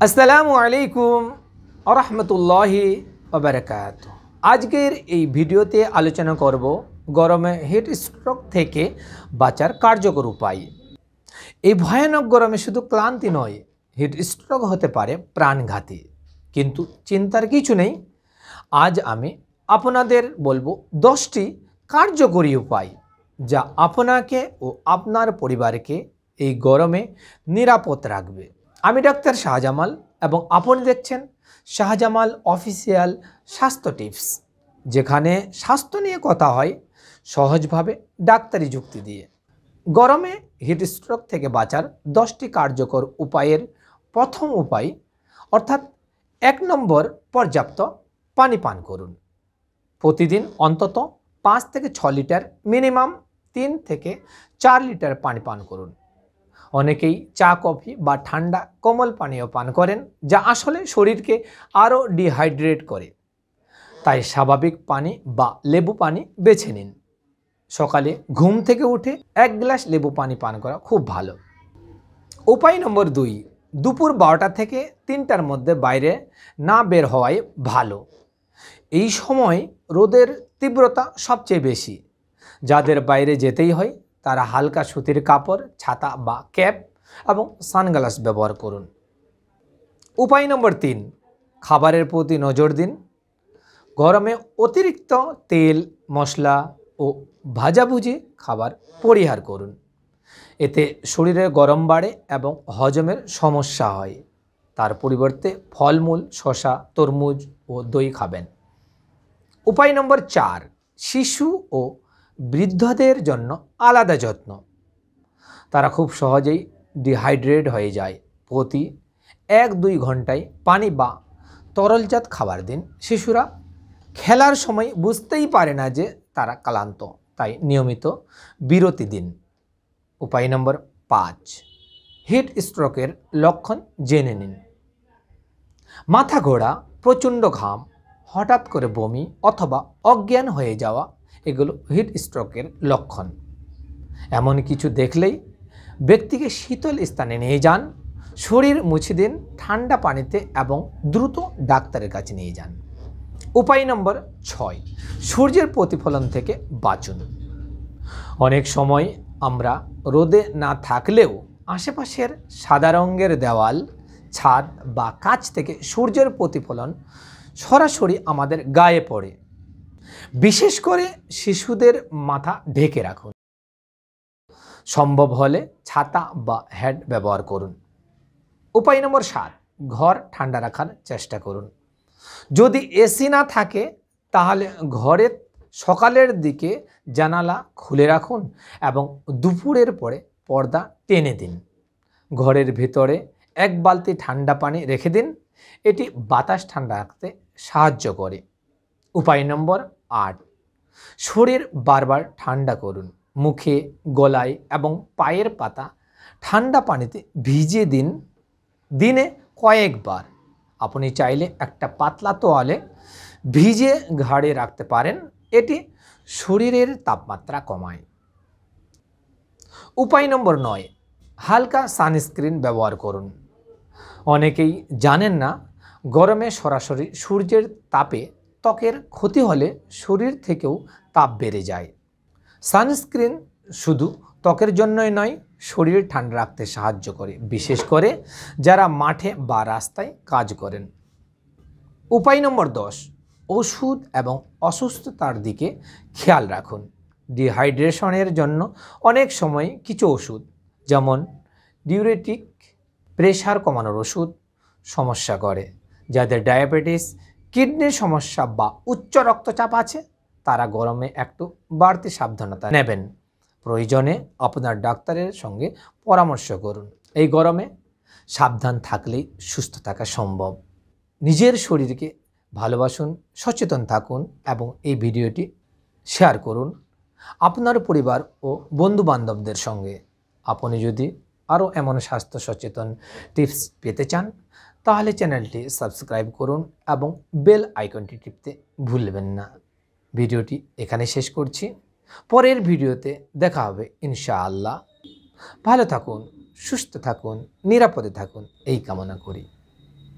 আসসালামু আলাইকুম ওয়া রাহমাতুল্লাহি ওয়া বারাকাতুহু। আজকের এই ভিডিওতে আলোচনা করব গরমে হিট স্ট্রোক থেকে বাঁচার কার্যকর উপায়। এই ভয়ানক গরমে শুধু ক্লান্তি নয়, হিট স্ট্রোক হতে পারে প্রাণঘাতী। কিন্তু চিন্তার কিছু নেই, আজ আমি আপনাদের বলবো 10টি কার্যকরী উপায় যা আপনাকে ও আপনার পরিবারকে এই গরমে নিরাপদ রাখবে। আমি ডাক্তার শাহজামাল এবং আপনি দেখছেন শাহজামাল অফিসিয়াল স্বাস্থ্য টিপস, যেখানে স্বাস্থ্য নিয়ে কথা হয় সহজভাবে ডাক্তারি যুক্তি দিয়ে। গরমে হিট স্ট্রোক থেকে বাঁচার 10টি কার্যকর উপায়ের প্রথম উপায় অর্থাৎ 1 নম্বর, পর্যাপ্ত পানি পান করুন। প্রতিদিন অন্তত 5 থেকে 6 লিটার, মিনিমাম 3 থেকে 4 লিটার পানি পান করুন। অনেকেই চা, কফি বা ঠান্ডা কোমল পানীয় পান করেন, যা আসলে শরীরকে আরও ডিহাইড্রেট করে। তাই স্বাভাবিক পানি বা লেবু পানি বেছে নিন। সকালে ঘুম থেকে উঠে 1 গ্লাস লেবু পানি পান করা খুব ভালো। উপায় নম্বর 2, দুপুর 12টা থেকে 3টার মধ্যে বাইরে না বের হওয়াই ভালো। এই সময় রোদের তীব্রতা সবচেয়ে বেশি। যাদের বাইরে যেতেই হয় তারা হালকা সুতির কাপড়, ছাতা বা ক্যাপ এবং সানগ্লাস ব্যবহার করুন। উপায় নম্বর 3, খাবারের প্রতি নজর দিন। গরমে অতিরিক্ত তেল, মশলা ও ভাজাভুজি খাবার পরিহার করুন। এতে শরীরে গরম বাড়ে এবং হজমের সমস্যা হয়। তার পরিবর্তে ফলমূল, শসা, তরমুজ ও দই খাবেন। উপায় নম্বর 4, শিশু ও বৃদ্ধদের জন্য আলাদা যত্ন। তারা খুব সহজেই ডিহাইড্রেট হয়ে যায়। প্রতি 1-2 ঘন্টায় পানি বা তরলজাত খাবার দিন। শিশুরা খেলার সময় বুঝতেই পারে না যে তারা ক্লান্ত, তাই নিয়মিত বিরতি দিন। উপায় নম্বর 5, হিট স্ট্রোকের লক্ষণ জেনে নিন। মাথা ঘোরা, প্রচণ্ড ঘাম, হঠাৎ করে বমি অথবা অজ্ঞান হয়ে যাওয়া, এগুলো হিট স্ট্রোকের লক্ষণ। এমন কিছু দেখলেই ব্যক্তিকে শীতল স্থানে নিয়ে যান, শরীর মুছে দিন ঠান্ডা পানিতে এবং দ্রুত ডাক্তারের কাছে নিয়ে যান। উপায় নম্বর 6, সূর্যের প্রতিফলন থেকে বাঁচুন। অনেক সময় আমরা রোদে না থাকলেও আশেপাশের সাদা রঙের দেওয়াল, ছাদ বা কাঁচ থেকে সূর্যের প্রতিফলন সরাসরি আমাদের গায়ে পড়ে। বিশেষ করে শিশুদের মাথা ঢেকে রাখুন। সম্ভব হলে ছাতা বা হ্যাট ব্যবহার করুন। উপায় নম্বর 7, ঘর ঠান্ডা রাখার চেষ্টা করুন। যদি এসি না থাকে তাহলে ঘরের সকালের দিকে জানালা খুলে রাখুন এবং দুপুরের পরে পর্দা টেনে দিন। ঘরের ভিতরে 1 বালতি ঠান্ডা পানি রেখে দিন, এটি বাতাস ঠান্ডা রাখতে সাহায্য করে। উপায় নম্বর 8, শরীর বারবার ঠান্ডা করুন। মুখে, গলায় এবং পায়ের পাতা ঠান্ডা পানিতে ভিজিয়ে দিন, দিনে কয়েকবার। আপনি চাইলে একটা পাতলা তোয়ালে ভিজিয়ে ঘাড়ে রাখতে পারেন, এটি শরীরের তাপমাত্রা কমায়। উপায় নম্বর 9, হালকা সানস্ক্রিন ব্যবহার করুন। অনেকেই জানেন না, গরমে সরাসরি সূর্যের তাপে ত্বকের ক্ষতি হলে শরীর থেকেও তাপ বেড়ে যায়। সানস্ক্রিন শুধু ত্বকের জন্যই নয়, শরীর ঠান্ডা রাখতে সাহায্য করে, বিশেষ করে যারা মাঠে বা রাস্তায় কাজ করেন। উপায় নম্বর 10, ওষুধ এবং অসুস্থতার দিকে খেয়াল রাখুন। ডিহাইড্রেশনের জন্য অনেক সময় কিছু ওষুধ, যেমন ডিউরেটিক, প্রেশার কমানোর ওষুধ সমস্যা করে। যাদের ডায়াবেটিস, কিডনির সমস্যা বা উচ্চ রক্তচাপ আছে তারা গরমে একটু বাড়তি সাবধানতা নেবেন। প্রয়োজনে আপনার ডাক্তারের সঙ্গে পরামর্শ করুন। এই গরমে সাবধান থাকলেই সুস্থ থাকা সম্ভব। নিজের শরীরকে ভালোবাসুন, সচেতন থাকুন এবং এই ভিডিওটি শেয়ার করুন আপনার পরিবার ও বন্ধুবান্ধবদের সঙ্গে। আপনি যদি আরও এমন স্বাস্থ্য সচেতন টিপস পেতে চান তাহলে চ্যানেলটি সাবস্ক্রাইব করুন এবং বেল আইকনটি টিপতে ভুলবেন না। ভিডিওটি এখানে শেষ করছি। পরের ভিডিওতে দেখা হবে ইনশাআল্লাহ। ভালো থাকুন, সুস্থ থাকুন, নিরাপদে থাকুন এই কামনা করি।